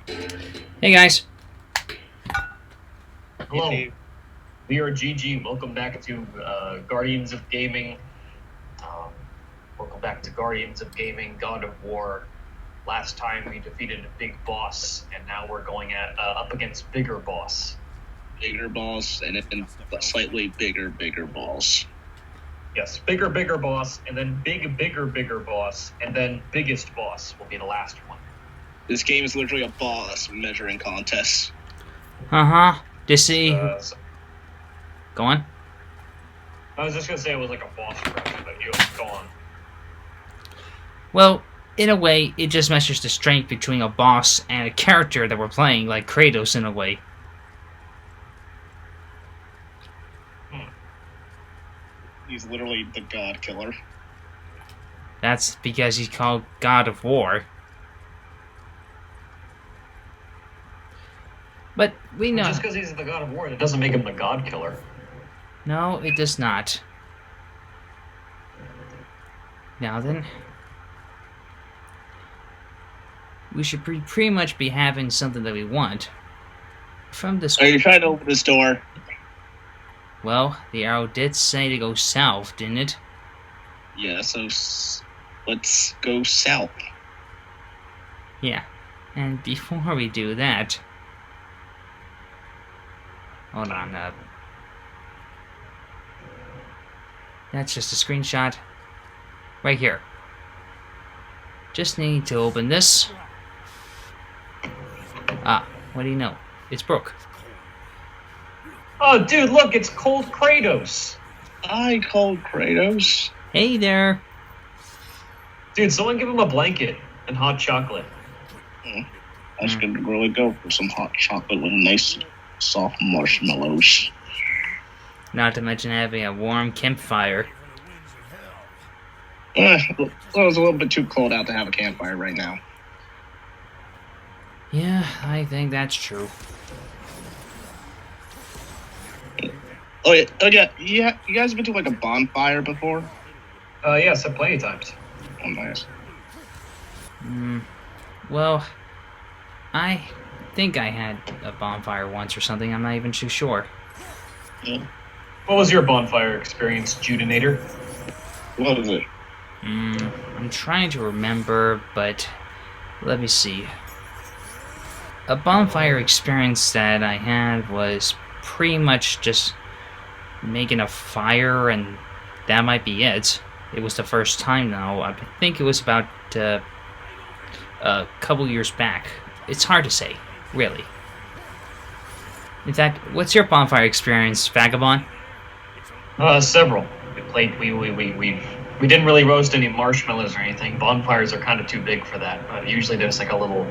Hey guys. Hello, we are GG. Welcome back to Guardians of Gaming. Um, Welcome back to Guardians of Gaming, God of War. Last time we defeated a big boss, and now we're going up against bigger boss. Bigger boss, and then slightly bigger boss. Yes, bigger boss, and then bigger boss, and then biggest boss will be the last one. This game is literally a boss measuring contest. To see. Go on. I was just gonna say it was like a boss rush, but you go on. Well, in a way, it just measures the strength between a boss and a character that we're playing, like Kratos in a way. He's literally the god killer. That's because he's called God of War. But we know... Just because he's the God of War, that doesn't make him the God killer. No, it does not. Now then... we should pretty much be having something that we want. From this... Are you trying to open this door? Well, the arrow did say to go south, didn't it? Yeah, so let's go south. Yeah. And before we do that... hold on, that's just a screenshot. Right here. Just need to open this. Ah, what do you know? It's broke. Oh, dude, look, it's cold Kratos. I called Kratos. Hey there. Dude, someone give him a blanket and hot chocolate. I was gonna really go for some hot chocolate with nice soft marshmallows. Not to mention having a warm campfire. It was a little bit too cold out to have a campfire right now. Yeah, I think that's true. Oh yeah. You guys been to like a bonfire before? Yeah, said plenty of times. Oh, nice. Well, I think I had a bonfire once or something. I'm not even too sure. Yeah. What was your bonfire experience, Judinator? What is it? I'm trying to remember, but let me see. A bonfire experience that I had was pretty much just making a fire, and that might be it. It was the first time now. I think it was about a couple years back. It's hard to say, really. In fact, what's your bonfire experience, Vagabond? Several. We didn't really roast any marshmallows or anything. Bonfires are kind of too big for that. Usually there's like a little...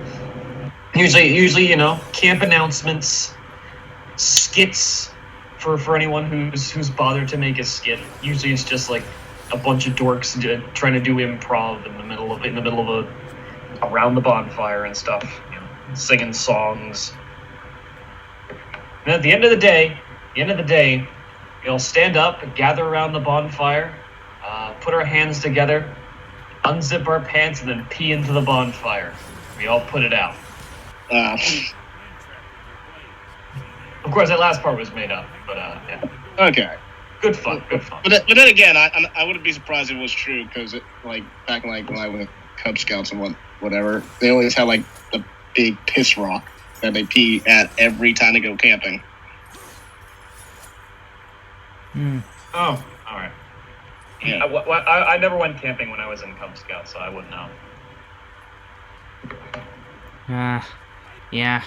Usually, you know, camp announcements, skits for anyone who's bothered to make a skit. Usually it's just like a bunch of dorks trying to do improv in the middle of around the bonfire and stuff, you know, singing songs. And at the end of the day, we'll stand up, gather around the bonfire, put our hands together, unzip our pants, and then pee into the bonfire. We all put it out. Of course, that last part was made up, but yeah. Okay. Good fun. But then again, I wouldn't be surprised if it was true, because like back when I went to Cub Scouts and whatever, they always had like the big piss rock that they pee at every time they go camping. Oh, all right. Yeah. I never went camping when I was in Cub Scouts, so I wouldn't know. Yeah.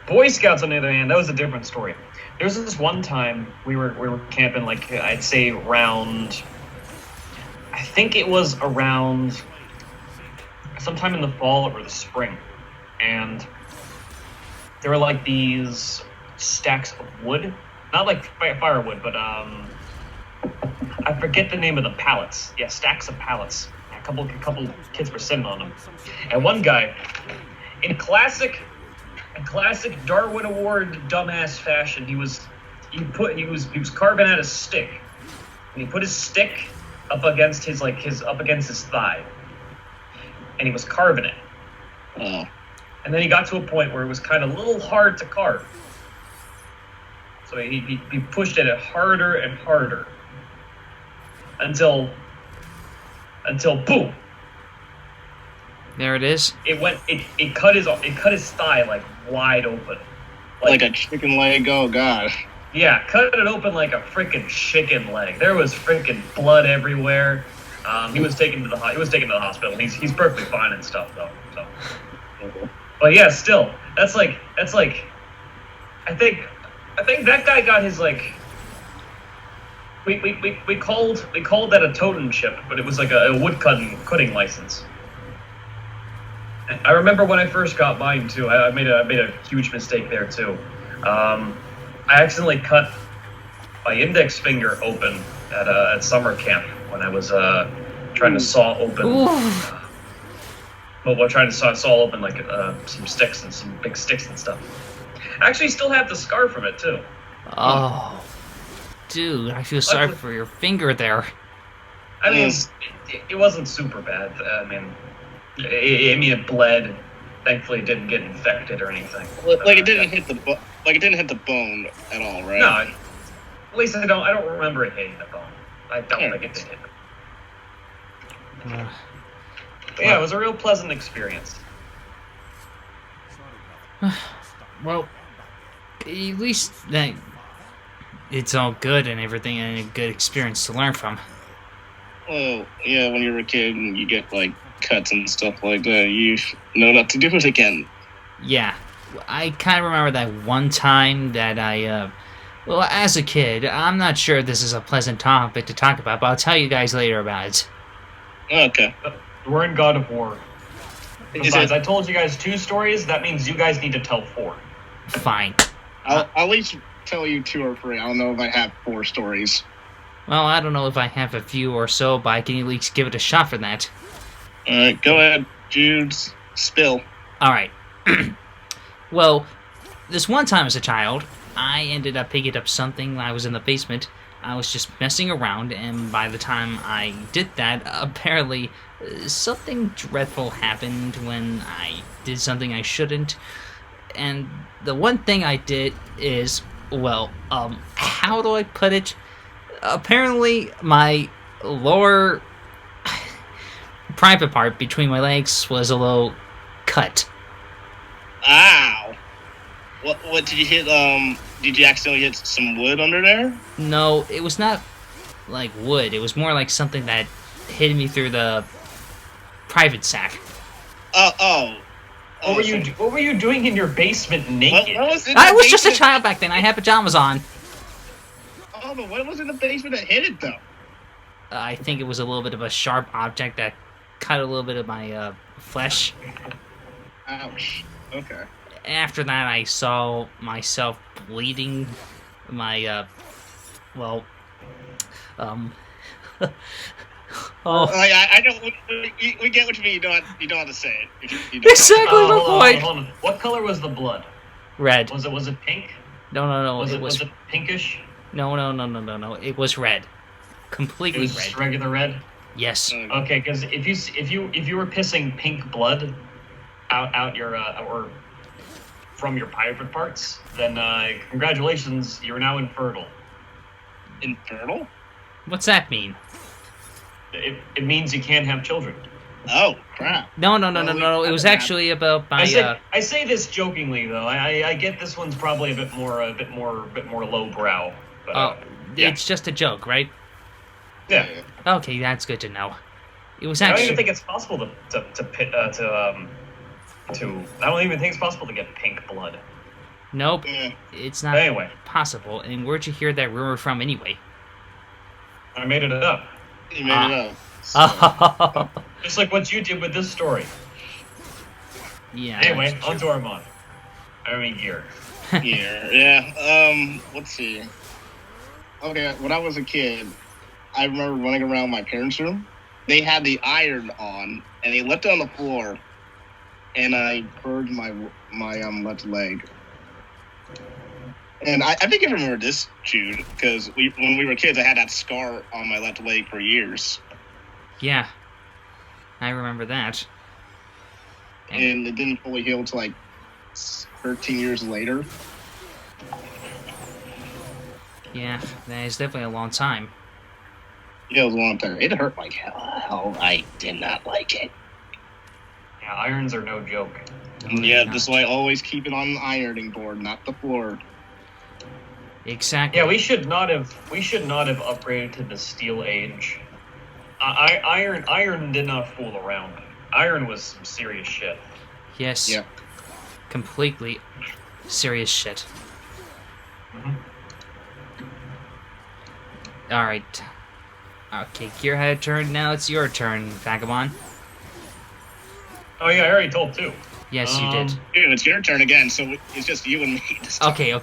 Boy Scouts, on the other hand, that was a different story. There was this one time we were camping, like I'd say around, I think it was around sometime in the fall or the spring, and there were like these stacks of wood, not like firewood, but I forget the name of the pallets. Yeah, stacks of pallets. A couple kids were sitting on them, and one guy, in classic Darwin Award dumbass fashion, he was carving out a stick, and he put his stick up against his thigh, and he was carving it, Oh. And then he got to a point where it was kind of a little hard to carve. So he pushed at it harder and harder until boom. There it is. It cut his thigh like wide open. Like a chicken leg. Oh God. Yeah, cut it open like a freaking chicken leg. There was freaking blood everywhere. He was taken to the hospital. He's perfectly fine and stuff though. So, but yeah, still, that's like I think that guy got his like. We called that a totem chip, but it was like a wood cutting license. I remember when I first got mine too. I made a huge mistake there too. I accidentally cut my index finger open at summer camp when I was trying to saw open. Well, trying to saw open like some sticks and some big sticks and stuff. I actually still have the scar from it too. Oh, dude, I feel sorry for your finger there. I mean, it wasn't super bad. I mean, it bled. Thankfully, it didn't get infected or anything. Like it didn't hit the bone at all, right? No, at least I don't remember it hitting the bone. I don't think it did hit the bone. But yeah, it was a real pleasant experience. Well, at least that it's all good and everything, and a good experience to learn from. Well, yeah, when you're a kid and you get like cuts and stuff like that, you know not to do it again. Yeah, I kind of remember that one time that well, as a kid, I'm not sure if this is a pleasant topic to talk about, but I'll tell you guys later about it. Okay. We're in God of War. Besides, I told you guys 2 stories. That means you guys need to tell 4. Fine. I'll at least tell you 2 or 3. I don't know if I have 4 stories. Well, I don't know if I have a few or so, but I can at least give it a shot for that. Alright, go ahead, Judes. Spill. Alright. Well, this one time as a child, I ended up picking up something when I was in the basement. I was just messing around, and by the time I did that, apparently something dreadful happened when I did something I shouldn't. And the one thing I did is, well, how do I put it? Apparently, my lower private part between my legs was a little cut. Ow! What did you hit? Did you accidentally hit some wood under there? No, it was not like wood. It was more like something that hit me through the private sack. What were you doing in your basement naked? What was I was just a child back then. I had pajamas on. Oh, but what was in the basement that hit it though? I think it was a little bit of a sharp object that cut a little bit of my flesh. Ouch. Okay. After that, I saw myself bleeding. My oh. I know. We get what you mean. You don't have to say it. You don't Exactly the point. Hold on. What color was the blood? Red. Was it pink? No. Was it pinkish? No. It was red. Completely It was red. just regular red. Yes. Okay, because if you were pissing pink blood out your or from your private parts, then congratulations, you're now infertile. Infertile? What's that mean? It means you can't have children. Oh crap! No. It was actually about my. I say this jokingly though. I get this one's probably a bit more lowbrow. But, yeah. It's just a joke, right? Yeah. Okay, that's good to know. It was I don't actually. even think it's possible I don't even think it's possible to get pink blood. Nope, Yeah. it's not Anyway. possible. And where'd you hear that rumor from anyway? I made it up. You made it up. Oh, Just like what you did with this story. yeah. Anyway, that's on to Armand. I mean, gear. Yeah. Let's see. Okay, when I was a kid, I remember running around my parents' room. They had the iron on, and they left it on the floor, and I burned my left leg. And I think I remember this, Jude, because when we were kids, I had that scar on my left leg for years. Yeah, I remember that. and it didn't fully heal until like 13 years later. Yeah, that is definitely a long time. Yeah, it was a long time. It hurt like hell. I did not like it. Yeah, irons are no joke. Yeah, not. that's why I always keep it on the ironing board, not the floor. Exactly. Yeah, we should not have upgraded to the steel age. Iron did not fool around. Iron was some serious shit. Yes. Yeah. Completely serious shit. Mhm. Alright. Okay, Gear had a turn, now it's your turn, Vagabond. Oh yeah, I already told two. Yes, you did. Dude, it's your turn again, so it's just you and me this time. Okay.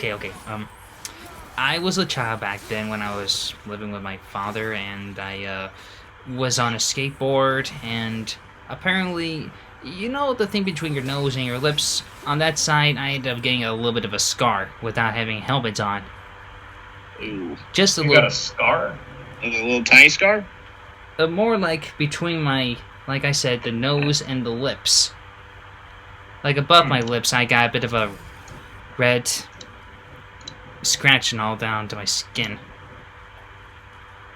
I was a child back then when I was living with my father, and I was on a skateboard, and apparently, you know the thing between your nose and your lips? On that side, I ended up getting a little bit of a scar without having helmets on. Ooh. Just a You little, got a scar? A little tiny scar? more like between my, like I said, the nose and the lips. Like above my lips, I got a bit of a red scratching all down to my skin.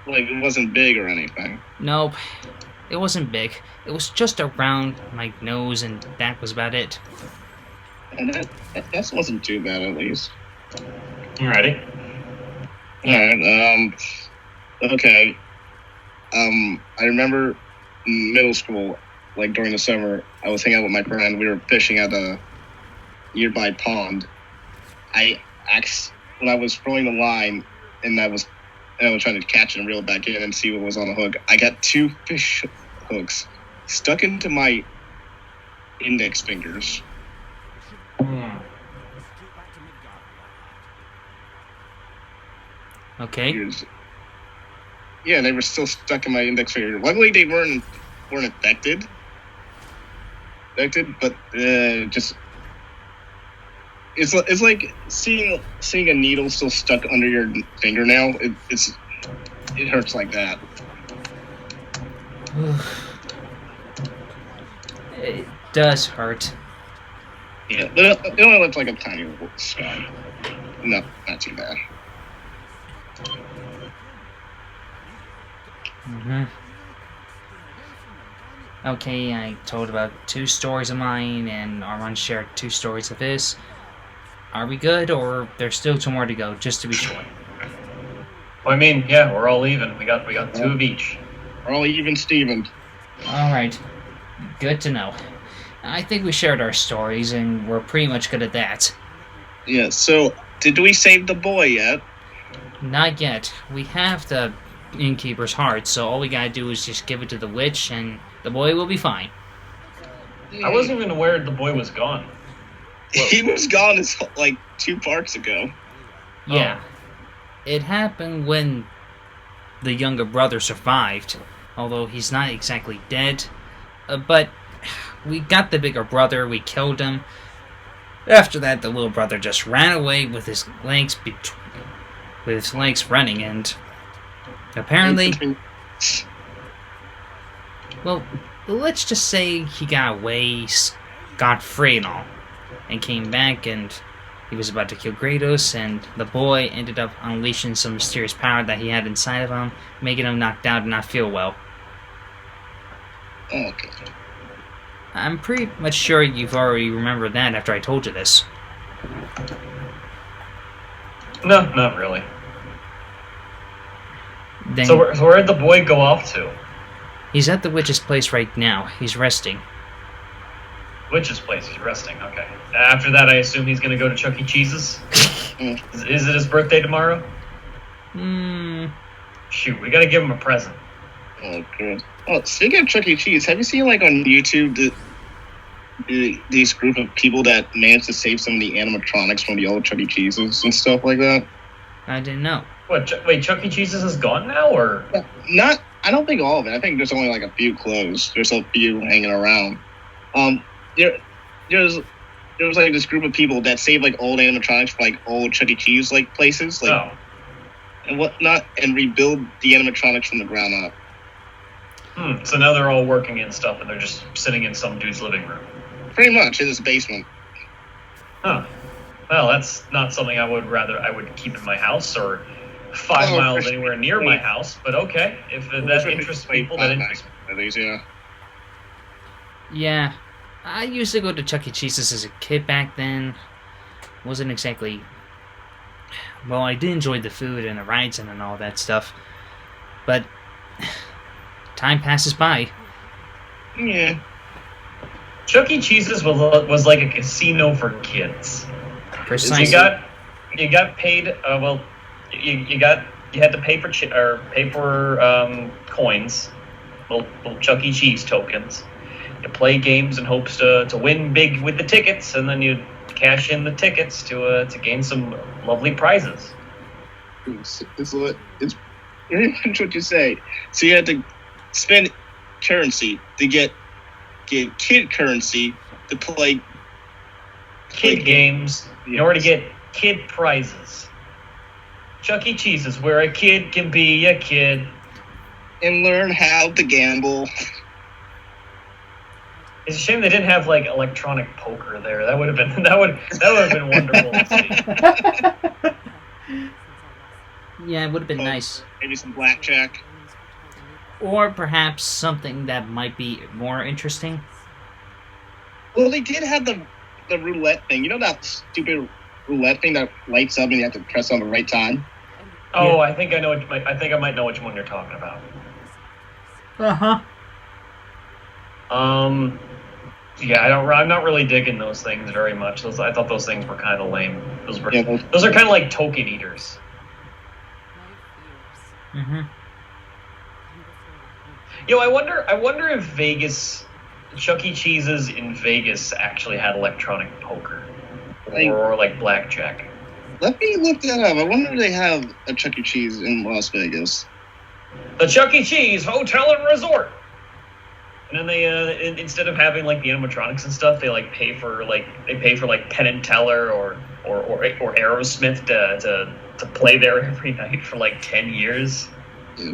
Like, it wasn't big or anything. Nope, it wasn't big. It was just around my nose, and that was about it. And that wasn't too bad, at least. You ready? Alright, okay. I remember in middle school, like during the summer, I was hanging out with my friend. We were fishing at a nearby pond. When I was throwing the line, and I was trying to catch it and reel it back in and see what was on the hook, I got two fish hooks stuck into my index fingers. Okay. Yeah, they were still stuck in my index finger. Luckily, they weren't affected, but just it's like seeing a needle still stuck under your fingernail. It hurts like that. It does hurt. Yeah, it only looks like a tiny little scar. No, not too bad. Okay, I told about 2 stories of mine, and Armand shared 2 stories of his. Are we good, or there's still 2 more to go, just to be sure? Well, I mean, yeah, we're all even. We got 2 of each. We're all even Steven. Alright, good to know. I think we shared our stories, and we're pretty much good at that. Yeah, so, did we save the boy yet? Not yet. We have the innkeeper's heart, so all we gotta do is just give it to the witch, and the boy will be fine. I wasn't even aware the boy was gone. He was gone like 2 parts ago. Yeah. It happened when the younger brother survived, although he's not exactly dead. But we got the bigger brother, we killed him. After that, the little brother just ran away with his legs running, and apparently, well, let's just say he got away, got free and all, and came back, and he was about to kill Kratos, and the boy ended up unleashing some mysterious power that he had inside of him, making him knocked out and not feel well. Okay. I'm pretty much sure you've already remembered that after I told you this. No, not really. Then So where'd the boy go off to? he's at the witch's place right now. He's resting. Witch's place. He's resting. Okay. After that, I assume he's gonna go to Chuck E. Cheese's. Is it his birthday tomorrow? Shoot, we gotta give him a present. Oh, good. Oh, speaking of Chuck E. Cheese, have you seen, like, on YouTube, these group of people that managed to save some of the animatronics from the old Chuck E. Cheeses and stuff like that? I didn't know. What? Wait, Chuck E. Cheese's is gone now, or? I don't think all of it. I think there's only, like, a few closed. There's a few hanging around. There's like, this group of people that save, like, old animatronics for, like, old Chuck E. Cheese, like, places, like, and whatnot, and rebuild the animatronics from the ground up. So now they're all working and stuff, and they're just sitting in some dude's living room. Pretty much in his basement. Huh. Well, that's not something I would keep in my house or 5 miles anywhere near my house. But okay, if that interests people, that interests me. At least, yeah. Yeah, I used to go to Chuck E. Cheese's as a kid back then. Wasn't exactly... Well, I did enjoy the food and the rides and all that stuff. But time passes by. Yeah. Chuck E. Cheese's was like a casino for kids. Precisely. You got paid. You had to pay for coins, little Chuck E. Cheese tokens. You play games in hopes to win big with the tickets, and then you cash in the tickets to gain some lovely prizes. It's very much what you say. So you had to spend currency to get kid currency to play kid games in order to get kid prizes. Chuck E. Cheese's, where a kid can be a kid and learn how to gamble. It's a shame they didn't have like electronic poker there. That would have been wonderful to see. Yeah, it would have been nice. Maybe some blackjack. Or perhaps something that might be more interesting. Well, they did have the roulette thing. You know that stupid roulette thing that lights up and you have to press on the right time? Oh, yeah. I think I might know which one you're talking about. Uh-huh. Yeah, I'm not really digging those things very much. I thought those things were kind of lame. Those are kind of like token eaters. Mm-hmm. Yo, I wonder if Vegas, Chuck E. Cheese's in Vegas actually had electronic poker or like blackjack. Let me look that up. I wonder if they have a Chuck E. Cheese in Las Vegas. The Chuck E. Cheese Hotel and Resort. And then they instead of having like the animatronics and stuff, they pay for Penn and Teller or Aerosmith to play there every night for like 10 years. Yeah.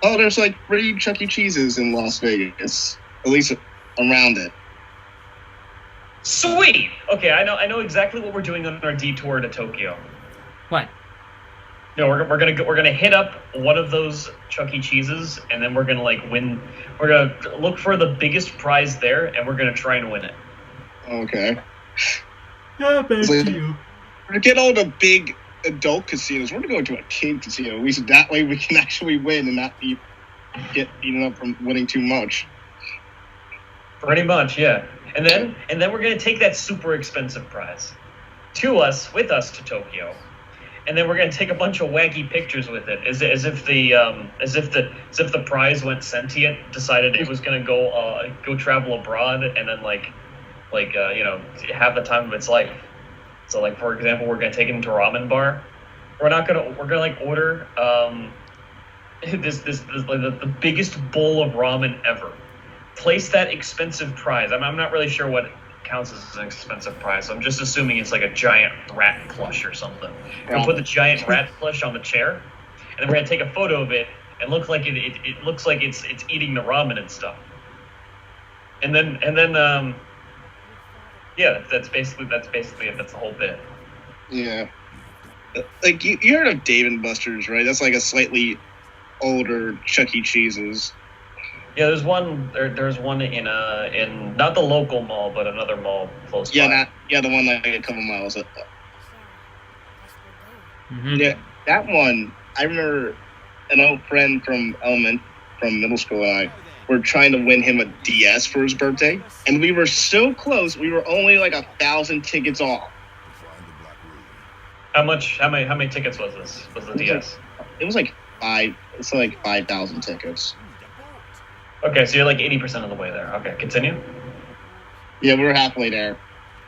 Oh, there's like 3 Chuck E. Cheeses in Las Vegas, at least around it. Sweet. Okay, I know exactly what we're doing on our detour to Tokyo. What? No, we're gonna hit up one of those Chuck E. Cheeses, and then we're gonna win. We're gonna look for the biggest prize there, and we're gonna try and win it. Okay. Yeah, back to you. Forget all the big adult casinos. We're gonna go to a kid casino. At least that way we can actually win and not get eaten up from winning too much. Pretty much, yeah. And then we're gonna take that super expensive prize with us to Tokyo. And then we're gonna take a bunch of wacky pictures with it, as if the prize went sentient, decided it was gonna go travel abroad, and then have the time of its life. So for example, we're gonna take it into a ramen bar. We're gonna order the biggest bowl of ramen ever. Place that expensive prize. I'm not really sure what counts as an expensive prize. So I'm just assuming it's like a giant rat plush or something. We're gonna put the giant rat plush on the chair, and then we're gonna take a photo of it and look like it looks like it's eating the ramen and stuff. And then yeah, that's basically it. That's the whole bit. Yeah, like you heard of Dave and Buster's, right? That's like a slightly older Chuck E. Cheese's. Yeah, there's one. There's one in not the local mall, but another mall close by. The one like a couple miles up. Mm-hmm. Yeah, that one. I remember an old friend from middle school and I were trying to win him a DS for his birthday, and we were so close. We were only like 1,000 tickets off. How much? How many tickets was this? Was the DS? It was like 5,000 tickets. Okay, so you're like 80% of the way there. Okay, continue. Yeah, we were halfway there.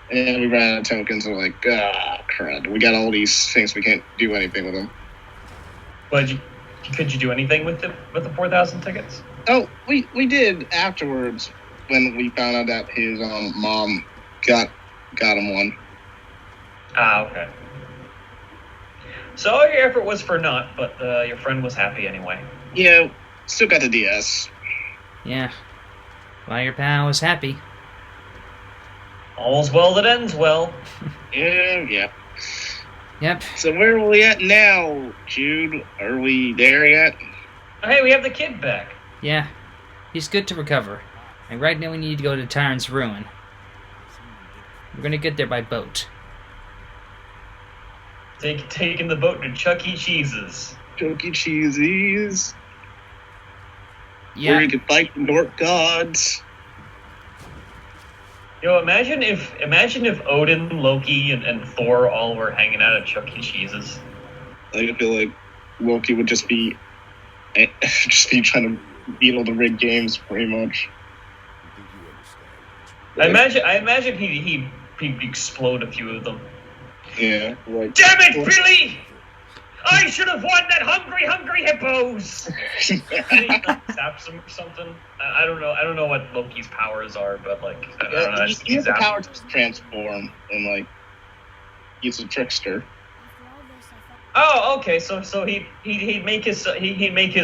And then we ran out of tokens, and we're like, crud. We got all these things, we can't do anything with them. But could you do anything with the 4,000 tickets? Oh, we did afterwards when we found out that his mom got him one. Ah, okay. So all your effort was for naught, but your friend was happy anyway. Yeah, still got the DS. Yeah. Well, your pal was happy. All's well that ends well. Yeah. Yep. So where are we at now, Jude? Are we there yet? Oh, hey, we have the kid back. Yeah. He's good to recover. And right now we need to go to Tyrant's Ruin. We're gonna get there by boat. Taking the boat to Chuck E. Cheese's. Chuck E. Cheese's. Yeah. Where you can fight the North gods. Imagine if Odin, Loki, and Thor all were hanging out at Chuck E. Cheese's. I feel like Loki would just be trying to beat all the rigged games, pretty much. I imagine he'd explode a few of them. Yeah. Like, damn it, Billy! I should have won that hungry hippos. And he zaps him or something. I don't know what Loki's powers are, but like I don't know. He has the power to transform, and like he's a trickster. Oh, okay. So he'd make his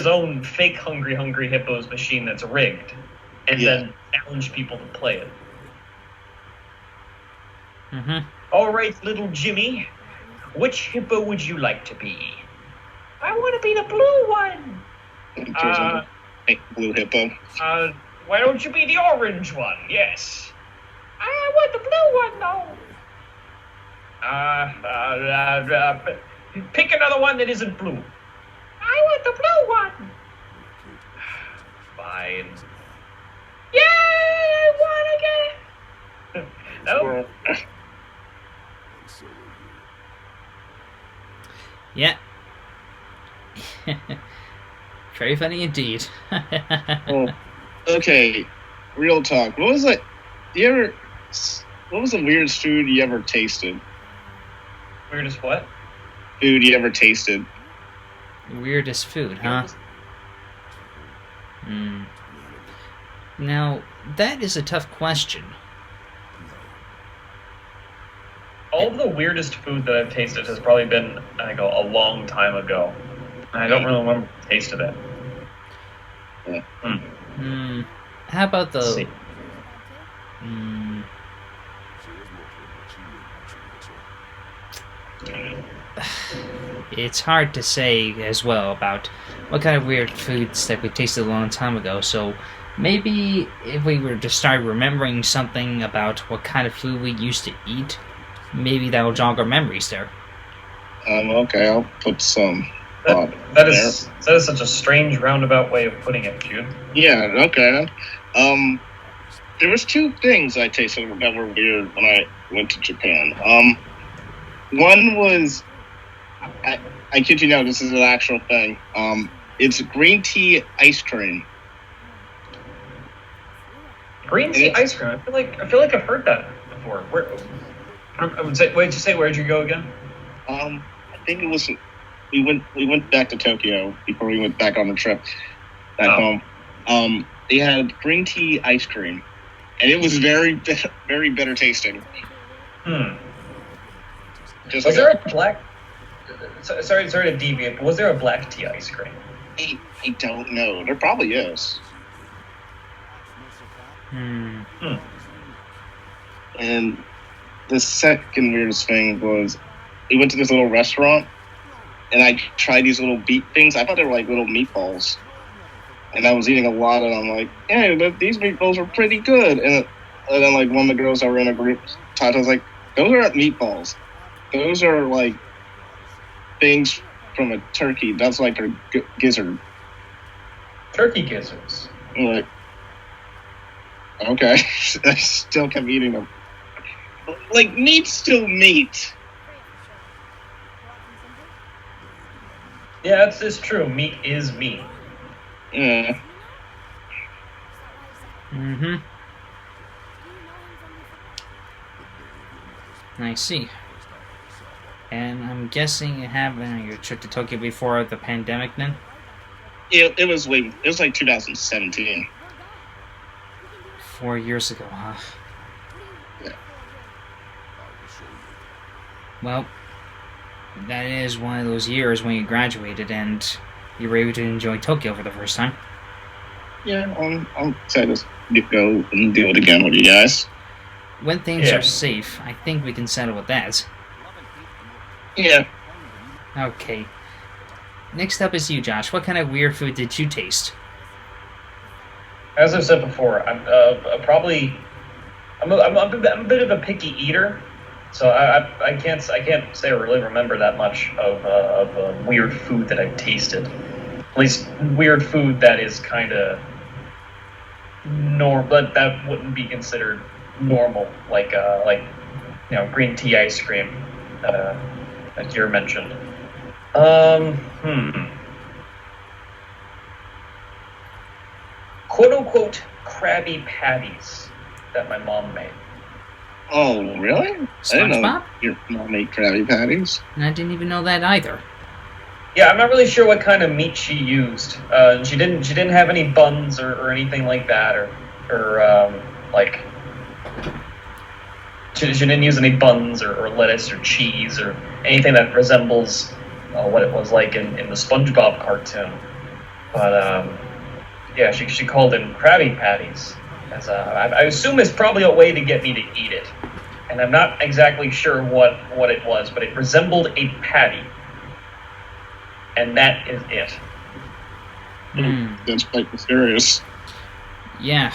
own fake hungry hippos machine that's rigged, and then challenge people to play it. Mm-hmm. All right, little Jimmy, which hippo would you like to be? I want to be the blue one. Blue hippo. Why don't you be the orange one? Yes. I want the blue one, though. Pick another one that isn't blue. I want the blue one. Fine. Yay! I won again. No. Yeah. Very funny indeed. Well, okay, real talk. What was the weirdest food you ever tasted? Weirdest what? Food you ever tasted? Weirdest food, huh? Now, that is a tough question. All of the weirdest food that I've tasted has probably been, a long time ago. I don't really remember the taste of it. How about the... Let's see. It's hard to say as well about what kind of weird foods that we tasted a long time ago, so maybe if we were to start remembering something about what kind of food we used to eat, maybe that'll jog our memories there. Okay, I'll put some. That is such a strange roundabout way of putting it, Jude. Yeah, okay. There was two things I tasted that were weird when I went to Japan. One was, I kid you not, this is an actual thing. It's green tea ice cream. Green tea ice cream. I feel like I've heard that before. Where'd you go again? I think it was. We went back to Tokyo before we went back on the trip back home. They had green tea ice cream, and it was very bitter tasting. Was there a black? Sorry to deviate, but was there a black tea ice cream? I don't know. There probably is. And the second weirdest thing was, we went to this little restaurant, and I tried these little beet things. I thought they were like little meatballs. And I was eating a lot, and I'm like, hey, but these meatballs are pretty good. And then like one of the girls that were in a group, Tata was like, those aren't meatballs. Those are like things from a turkey. That's like a gizzard. Turkey gizzards. I'm like, okay. I still kept eating them. Like, meat's still meat. Yeah, it's true. Meat is meat. Yeah. I see. And I'm guessing you happened your trip to Tokyo before the pandemic then? It was like 2017. 4 years ago, huh? Yeah. Well, that is one of those years when you graduated and you were able to enjoy Tokyo for the first time. Yeah, I'm excited to go and do it again with you guys. when things Yeah. are safe, I think we can settle with that. Yeah. Okay. Next up is you, Josh. What kind of weird food did you taste? As I've said before, I'm a bit of a picky eater, so I can't say I really remember that much of weird food that I've tasted. At least weird food that is kind of but that wouldn't be considered normal, like green tea ice cream, as you mentioned. Hmm. Quote unquote Krabby Patties that my mom made. Oh, really? I didn't know SpongeBob? your mom made Krabby Patties. And I didn't even know that either. Yeah, I'm not really sure what kind of meat she used. She didn't have any buns or anything like that, or like she didn't use any buns or lettuce or cheese or anything that resembles what it was like in the SpongeBob cartoon. But yeah, she called them Krabby Patties. I assume it's probably a way to get me to eat it, and I'm not exactly sure what it was, but it resembled a patty, and that is it. That's quite mysterious. Yeah.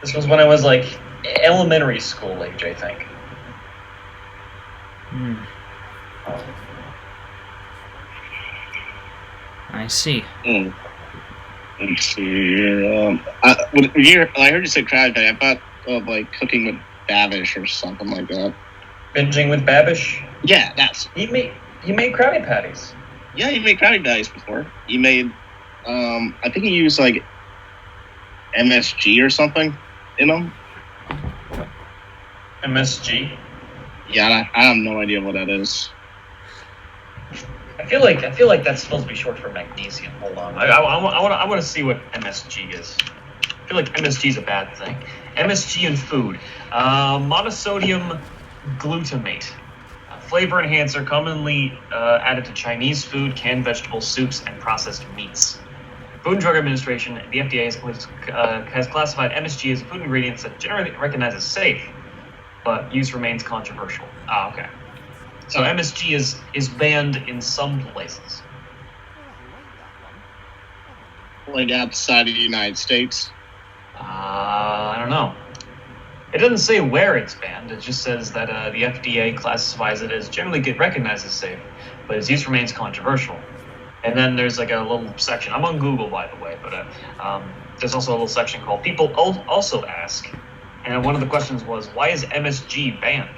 This was when I was like elementary school age, I think. I see. Let's see here. I heard you say Krabby Patty. I thought of like cooking with Babish or something like that. Binging with Babish. Yeah, that's. He made Krabby Patties. Yeah, you made Krabby Patties before. You made, I think you used like MSG or something in them. MSG. Yeah, I have no idea what that is. I feel like that's supposed to be short for magnesium. Hold on, I want to see what MSG is. I feel like MSG is a bad thing. MSG in food, monosodium glutamate, a flavor enhancer commonly added to Chinese food, canned vegetable soups, and processed meats. Food and Drug Administration, the FDA, has classified MSG as a food ingredient that generally recognized as safe, but use remains controversial. Ah, okay. So MSG is banned in some places. Like outside of the United States. I don't know. It doesn't say where it's banned. It just says that the FDA classifies it as generally recognized as safe, but its use remains controversial. And then there's like a little section. I'm on Google, by the way, but there's also a little section called People Also Ask. And one of the questions was, why is MSG banned?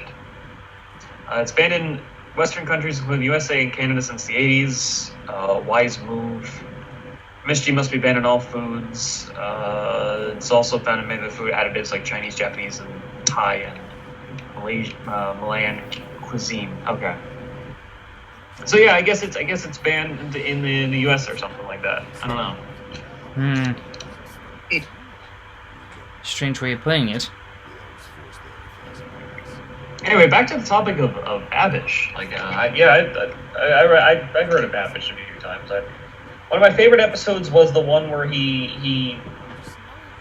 It's banned in Western countries, including the USA and Canada, since the 80s. Wise move. MSG must be banned in all foods. It's also found in many of the food additives like Chinese, Japanese, and Thai and Malayan cuisine. Okay. So yeah, I guess it's banned in the US or something like that. I don't know. Strange way of putting it. Anyway, back to the topic of Babish. Like, I heard of Babish a few times. One of my favorite episodes was the one where he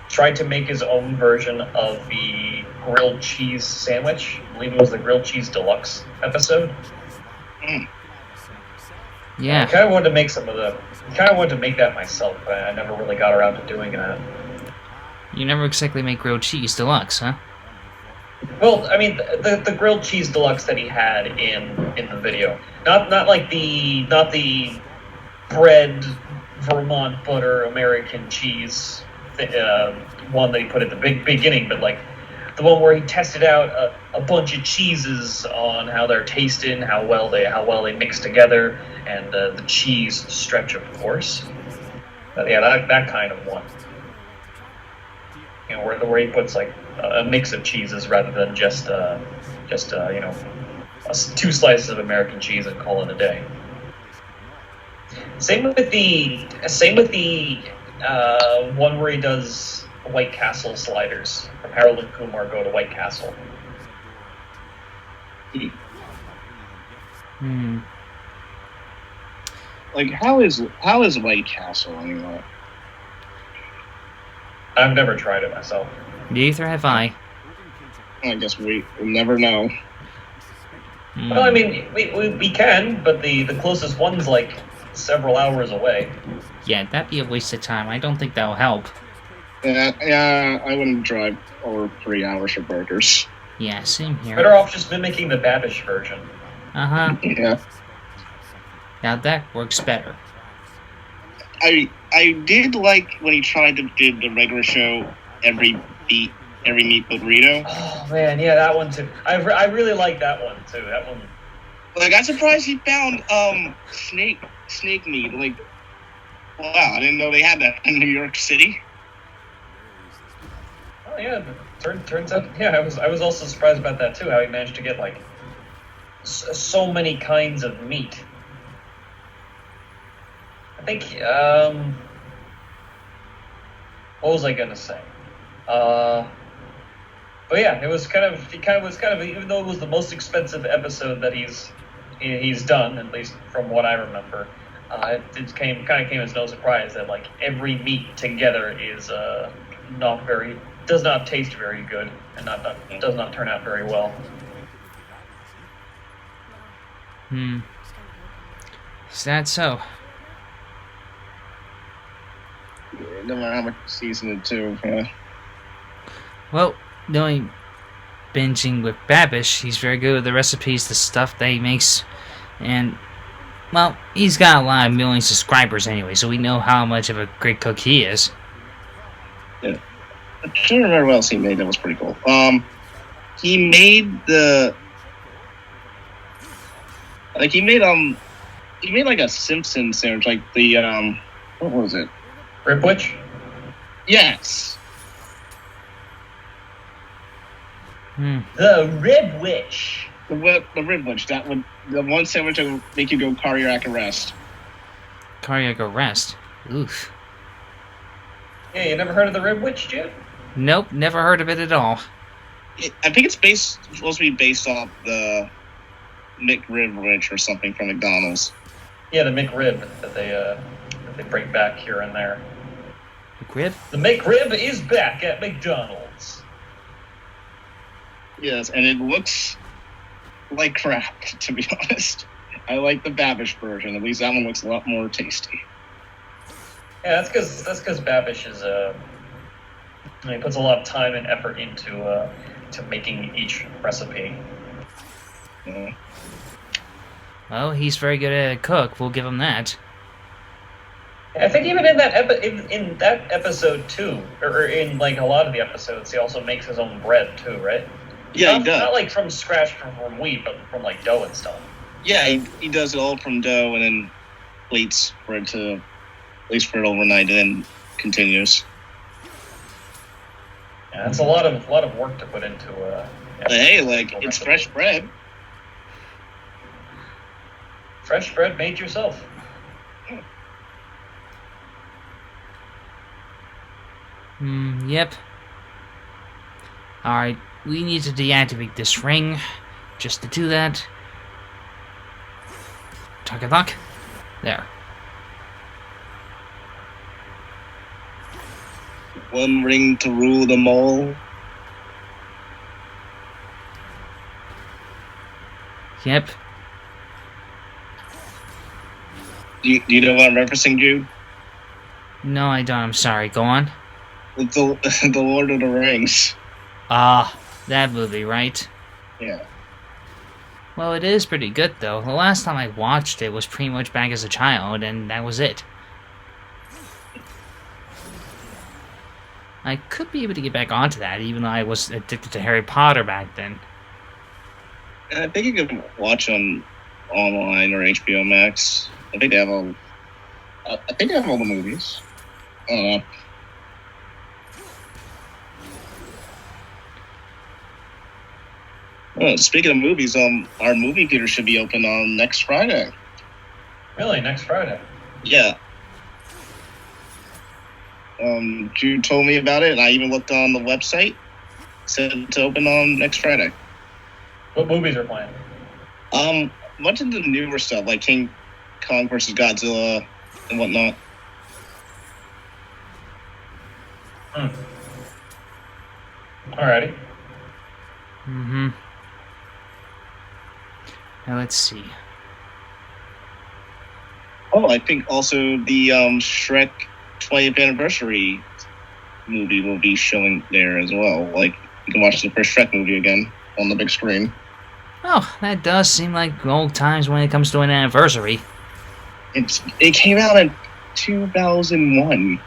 tried to make his own version of the grilled cheese sandwich. I believe it was the grilled cheese deluxe episode. Yeah. I kind of wanted to make that myself, but I never really got around to doing that. You never exactly make grilled cheese deluxe, huh? Well, I mean, the grilled cheese deluxe that he had in the video, not the bread Vermont butter American cheese one that he put at the beginning, but like the one where he tested out a bunch of cheeses on how they're tasting, how well they mix together, and the cheese stretch, of course. But yeah, that kind of one. You know, where he puts like a mix of cheeses rather than just two slices of American cheese and call it a day. Same with the one where he does White Castle sliders from Harold and Kumar Go to White Castle. Like how is White Castle anyway? I've never tried it myself. Neither have I. I guess we'll never know. Well, I mean, we can, but the closest one's like several hours away. Yeah, that'd be a waste of time. I don't think that'll help. Yeah, I wouldn't drive over 3 hours for burgers. Yeah, same here. Better off just mimicking the Babish version. Uh-huh. Yeah. Now that works better. I did like when he tried to do the regular show every meat burrito. Oh man, yeah, that one too. I really like that one too. That one. Like, I'm surprised he found snake meat. Like, wow, I didn't know they had that in New York City. Oh yeah, turns out. Yeah, I was also surprised about that too. How he managed to get like so many kinds of meat. I think. What was I gonna say? But yeah, it was kind of even though it was the most expensive episode that he's done, at least from what I remember, it came as no surprise that like every meat together is does not taste very good and does not turn out very well. Is that so? Yeah, no matter how much season 2. Yeah. Well, knowing binging with Babish, he's very good with the recipes, the stuff that he makes, and well, he's got a lot of million subscribers anyway, so we know how much of a great cook he is. Yeah. I can't remember what else he made that was pretty cool. He made like a Simpsons sandwich, like the what was it? Ribwich? Yes. The Ribwich. The ribwich, the one sandwich that would make you go cardiac arrest. Cardiac arrest? Oof. Yeah, you never heard of the Ribwich, Jim? Nope, never heard of it at all. I think it's supposed to be based off the McRibwich or something from McDonald's. Yeah, the McRib that they bring back here and there. McRib? The McRib is back at McDonald's. Yes, and it looks like crap, to be honest. I like the Babish version. At least that one looks a lot more tasty. Yeah, that's because Babish is he puts a lot of time and effort into to making each recipe. Yeah. Well, he's very good at a cook. We'll give him that. I think even in that in that episode too, or in like a lot of the episodes, he also makes his own bread too, right? Yeah, he does. Not like from scratch from wheat, but from like dough and stuff. Yeah, he does it all from dough and then waits for it overnight and then continues. Yeah, that's a lot of work to put into. But hey, like, it's fresh bread. Fresh bread made yourself. Yep. Alright, we need to deactivate this ring. Just to do that. Talk. There. One ring to rule them all. Yep. Do you know what I'm referencing, Jude? No, I don't. I'm sorry. Go on. The Lord of the Rings. Ah, that movie, right? Yeah. Well, it is pretty good, though. The last time I watched it was pretty much back as a child, and that was it. I could be able to get back onto that, even though I was addicted to Harry Potter back then. I think you can watch on online or HBO Max. I think they have all the movies. I don't know. Speaking of movies, our movie theater should be open on next Friday. Really, next Friday? Yeah. Jude told me about it, and I even looked on the website. Said to open on next Friday. What movies are playing? Much of the newer stuff, like King Kong versus Godzilla and whatnot. Alrighty. Mm-hmm. Now let's see. Oh, I think also the Shrek 20th anniversary movie will be showing there as well. Like, you can watch the first Shrek movie again on the big screen. Oh, that does seem like old times when it comes to an anniversary. It came out in 2001.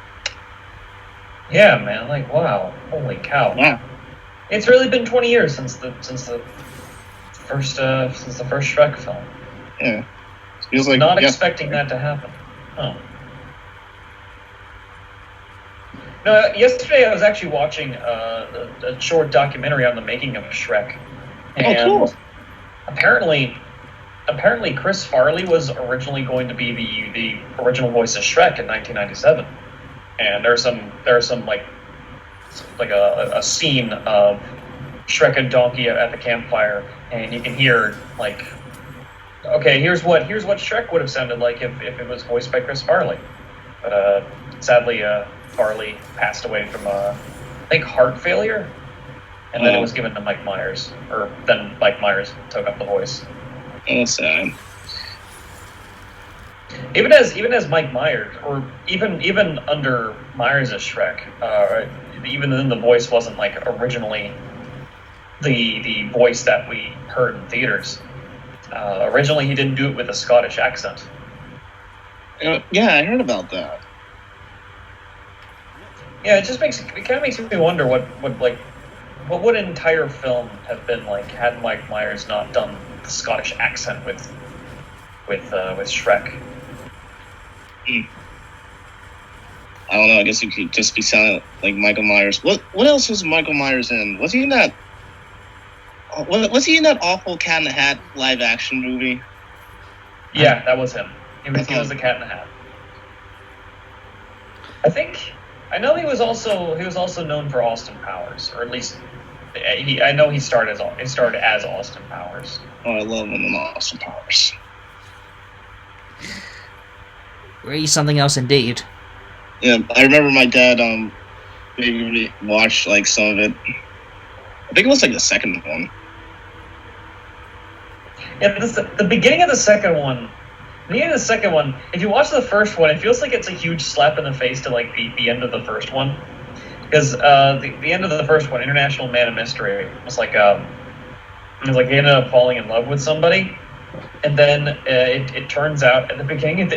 Yeah, man. Like, wow, holy cow! Wow. It's really been 20 years since the first Shrek film. Yeah. It feels like Not expecting that to happen. Oh. No, yesterday I was actually watching a short documentary on the making of Shrek, and cool. apparently Chris Farley was originally going to be the original voice of Shrek in 1997, and there's some like a scene of Shrek and Donkey at the campfire, and you can hear like, okay, here's what Shrek would have sounded like if it was voiced by Chris Farley, but sadly Farley passed away from I think heart failure, and then it was given to Mike Myers, or then Mike Myers took up the voice. Oh, sad. Even as Mike Myers, or even under Myers as Shrek, even then the voice wasn't like originally the voice that we heard in theaters. Originally, he didn't do it with a Scottish accent. Yeah, I heard about that. Yeah, it kind of makes me wonder what would an entire film have been like had Mike Myers not done the Scottish accent with Shrek. I don't know. I guess he could just be sounding like Michael Myers. What else was Michael Myers in? Was he in that? Was he in that awful Cat in the Hat live action movie? Yeah, that was him. He was the Cat in the Hat. I know he was also known for Austin Powers, or at least I know he started as Austin Powers. Oh, I love him in Austin Powers. He's something else indeed. Yeah, I remember my dad made me watch like some of it. I think it was like the second one. Yeah, the beginning of the second one. If you watch the first one, it feels like it's a huge slap in the face to like the end of the first one, because the end of the first one, International Man of Mystery, was like he ended up falling in love with somebody, and then it turns out right at the beginning of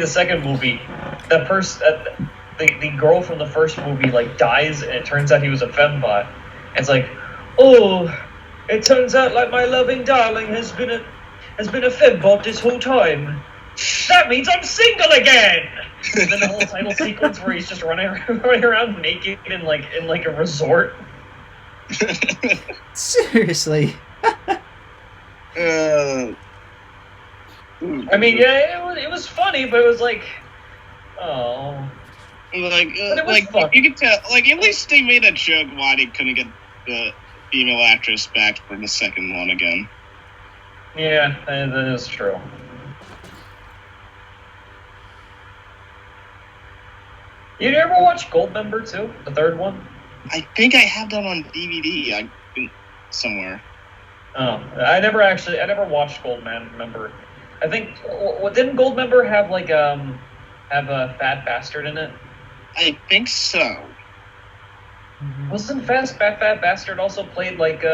the second movie, the girl from the first movie like dies, and it turns out he was a fembot. And it's like, oh, it turns out like my loving darling has been a fembot this whole time. That means I'm single again. And then the whole title sequence where he's just running around naked in a resort. Seriously. I mean, yeah, it was funny, but it was like, oh. But it was fun. You could tell, like, at least they made a joke why they couldn't get the female actress back for the second one again. Yeah, that is true. You ever watch Goldmember too? The third one? I think I have that on DVD. Somewhere. Oh, I never watched Goldmember. I think didn't Goldmember have have a fat bastard in it? I think so. Wasn't Fat Bastard also played like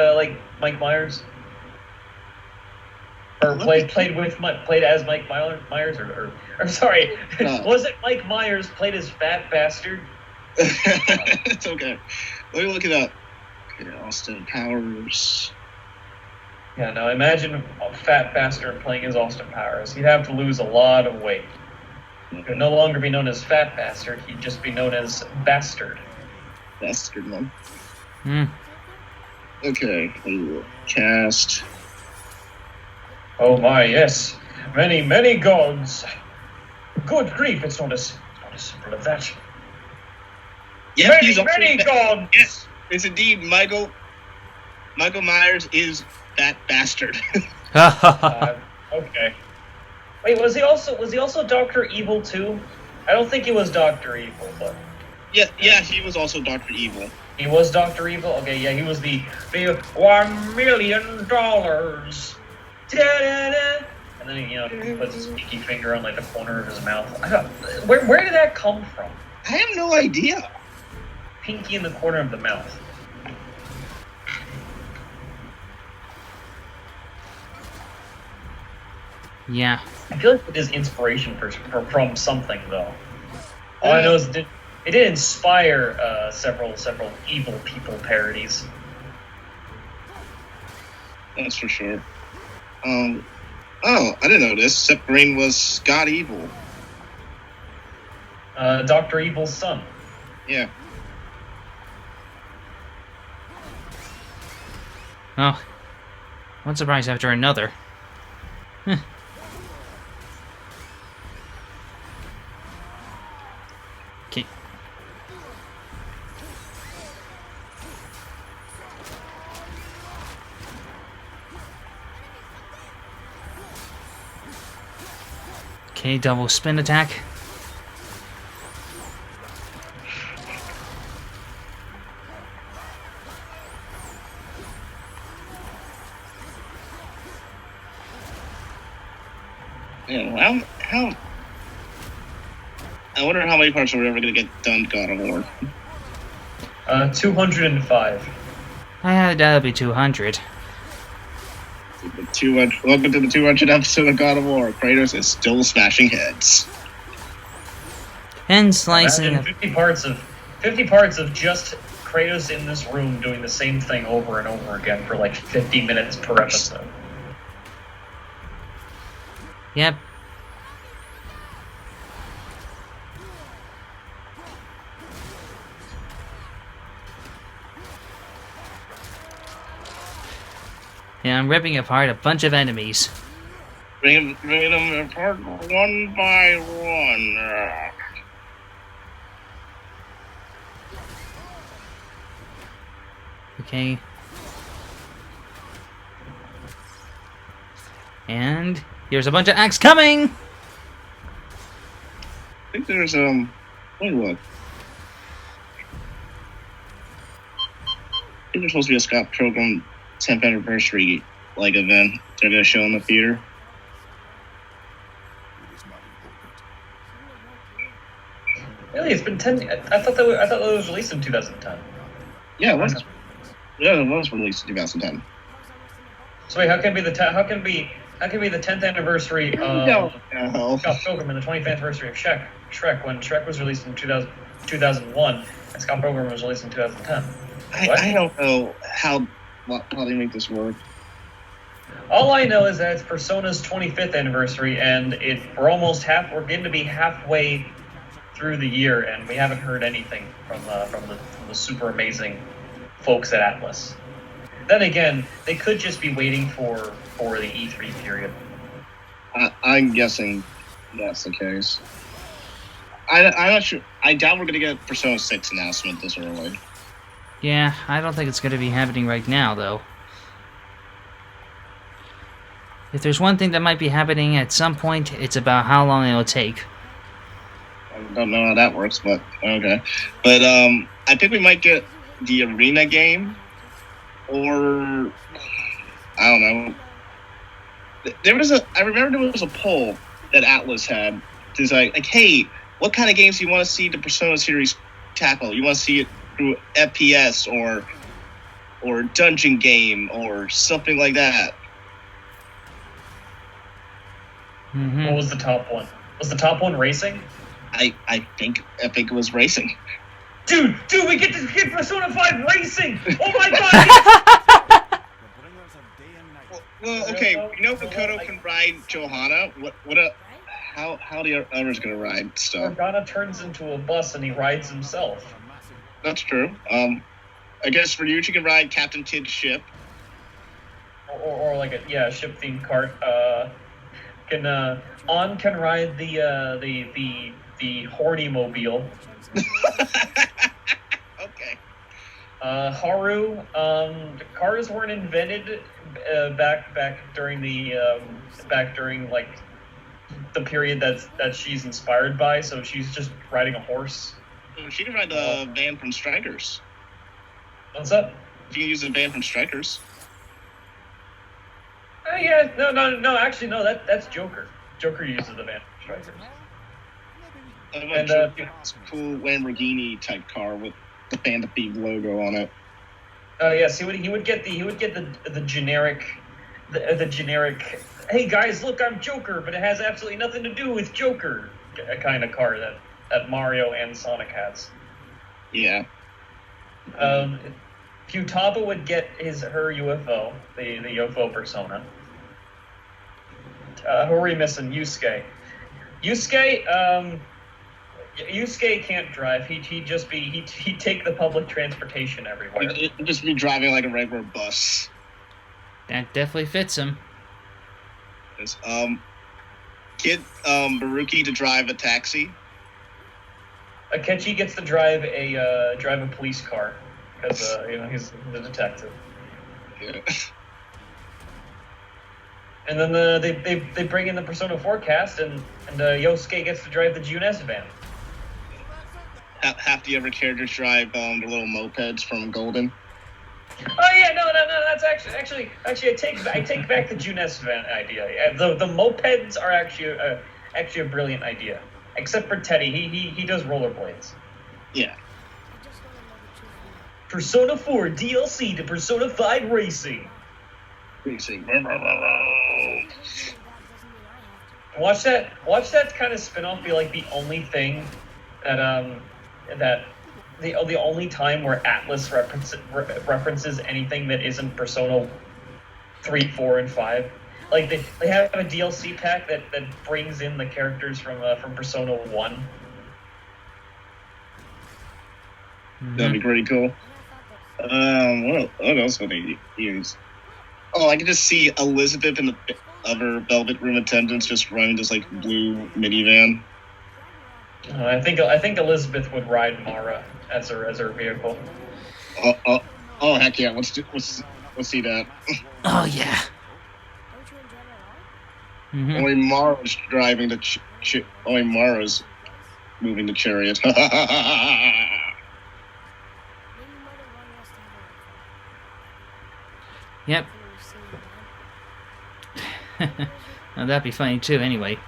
Mike Myers? Or played as Mike Myers, or sorry, was it Mike Myers played as Fat Bastard? It's okay. Let me look it up. Okay, Austin Powers. Yeah, now imagine a Fat Bastard playing as Austin Powers. He'd have to lose a lot of weight. He would no longer be known as Fat Bastard. He'd just be known as Bastard. Bastard man. Hmm. Okay, cast. Oh my, yes. Many, many gods. Good grief, it's not as simple as that. Yes, many gods! Yes, it's indeed Michael Myers is that bastard. Okay. Wait, was he also Dr. Evil too? I don't think he was Dr. Evil, but... Yeah, he was also Dr. Evil. He was Dr. Evil? Okay, yeah, he was the $1 million. Da-da-da. And then he puts his pinky finger on like the corner of his mouth. Where did that come from? I have no idea. Pinky in the corner of the mouth. Yeah. I feel like it is inspiration from something, though. All I know is it did inspire several evil people parodies. That's for sure. Oh, I didn't know this. Separain was Scott Evil. Dr. Evil's son. Yeah. Oh, one surprise after another. Okay. Okay, double spin attack. Yeah, how I wonder how many parts we're ever going to get done God of War. 205. I had that'll be 200. Welcome to the 200th episode of God of War. Kratos is still smashing heads. And slicing. Imagine 50 parts of just Kratos in this room doing the same thing over and over again for like 50 minutes per episode. Yep. Yeah, I'm ripping apart a bunch of enemies. Bring them apart one by one. Okay. And here's a bunch of acts coming! I think there's, wait, what? I think there's supposed to be a Scott Pilgrim 10th anniversary, like, event they're going to show in the theater. Really, it's been 10. I thought that was released in 2010. Yeah, it was. Yeah, it was released in 2010. So wait, how can it be the 10th anniversary of Scott Pilgrim and the 20th anniversary of Shrek when Shrek was released in 2001 and Scott Pilgrim was released in 2010? I don't know how they make this work. All I know is that it's Persona's 25th anniversary, and we're going to be halfway through the year, and we haven't heard anything from the super amazing folks at Atlas. Then again, they could just be waiting for the E3 period. I'm guessing that's the case. I'm not sure. I doubt we're going to get Persona 6 announcement this early. Yeah, I don't think it's going to be happening right now, though. If there's one thing that might be happening at some point, it's about how long it'll take. I don't know how that works, but okay. But I think we might get the arena game, or I don't know. I remember there was a poll that Atlas had. It's like, hey, what kind of games do you want to see the Persona series tackle? You want to see it through FPS or dungeon game or something like that? Mm-hmm. What was the top one? Was the top one racing? I think it was racing. Dude, we get to get Persona 5 racing! Oh my god! Well, okay, we know Makoto can ride Johanna. How the others gonna ride stuff? Morgana turns into a bus and he rides himself. That's true. I guess Ryuichi can ride Captain Kid's ship. Or like a ship themed cart. Can ride the horny mobile. Okay. Haru, the cars weren't invented back during like the period that she's inspired by, so she's just riding a horse. She can ride the van from Strikers. What's up? You can use the van from Strikers. Yeah, no. Actually, no. That's Joker. Joker uses the van strikers. And it's a cool Lamborghini type car with the Panda Thief logo on it. Oh yes, he would get the generic, the generic. Hey guys, look, I'm Joker, but it has absolutely nothing to do with Joker. A kind of car that Mario and Sonic has. Yeah. Futaba would get her UFO, the UFO persona. Who are we missing? Yusuke. Yusuke can't drive. He'd take the public transportation everywhere. He'd just be driving like a regular bus. That definitely fits him. Get Baruki to drive a taxi. Akechi gets to drive a police car because he's the detective. Yeah. And then they bring in the Persona 4 cast, and Yosuke gets to drive the Junes van. Half the other characters drive the little mopeds from Golden. Oh yeah, no. That's actually I take back the Junes van idea. The mopeds are actually a brilliant idea. Except for Teddy, he does rollerblades. Yeah. Persona 4 DLC to Persona 5 Racing. Watch that kind of spin-off be like the only thing that the only time where Atlas references anything that isn't Persona 3, 4, and 5. Like they have a DLC pack that brings in the characters from Persona 1. That'd be pretty cool. What else would they use? Oh, I can just see Elizabeth and the other Velvet Room attendants just running this like blue minivan. I think Elizabeth would ride Mara as her vehicle. Oh heck yeah! Let's see that. Oh yeah. Mm-hmm. Only Mara's driving the only Mara's moving the chariot. Yep. Now, that'd be funny too. Anyway.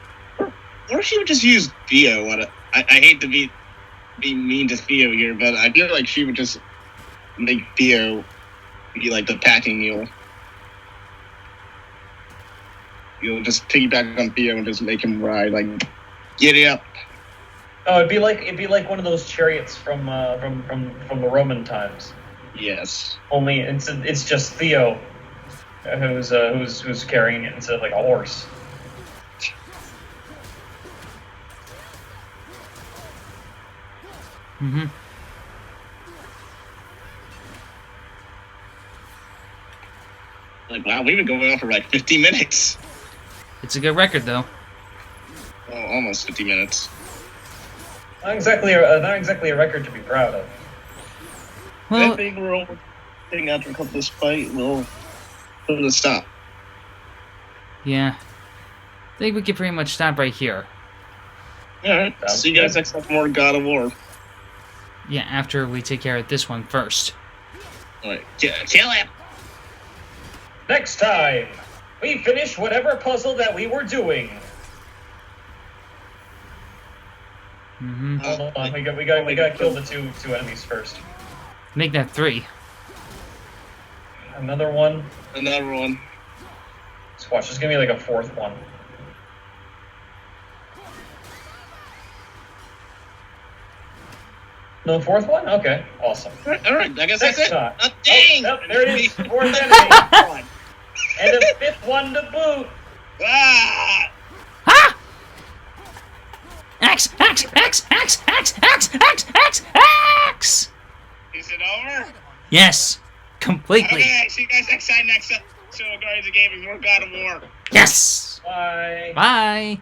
Or she would just use Theo on it. I hate to be mean to Theo here, but I feel like she would just make Theo be like the packing mule. You'll just piggyback on Theo and just make him ride. Like, get it up. Oh, it'd be like one of those chariots from the Roman times. Yes. Only it's just Theo who's carrying it instead of like a horse. Mm-hmm. Like, wow, we've been going on for like 50 minutes. It's a good record, though. Oh, almost 50 minutes. Not exactly a record to be proud of. Well, I think we're all getting after a couple of this fight. We'll put it a stop. yeah. I think we can pretty much stop right here. Alright, see you guys next time for more God of War. Yeah, after we take care of this one first. Alright, kill him! Next time, we finish whatever puzzle that we were doing. Mm-hmm. Hold on, we gotta kill the two enemies first. Make that 3. Another one. Another one. Let's watch. There's gonna be like a 4th one. No 4th one? Okay, awesome. Alright, I guess Next that's it. time. Dang! Oh, there it is. 4th enemy. And a 5th one to boot. Ah! Ah! X! Is it over? Yes! Completely! Okay, see you guys next time, next episode of Guardians of Gaming, more God of War. Yes! Bye. Bye!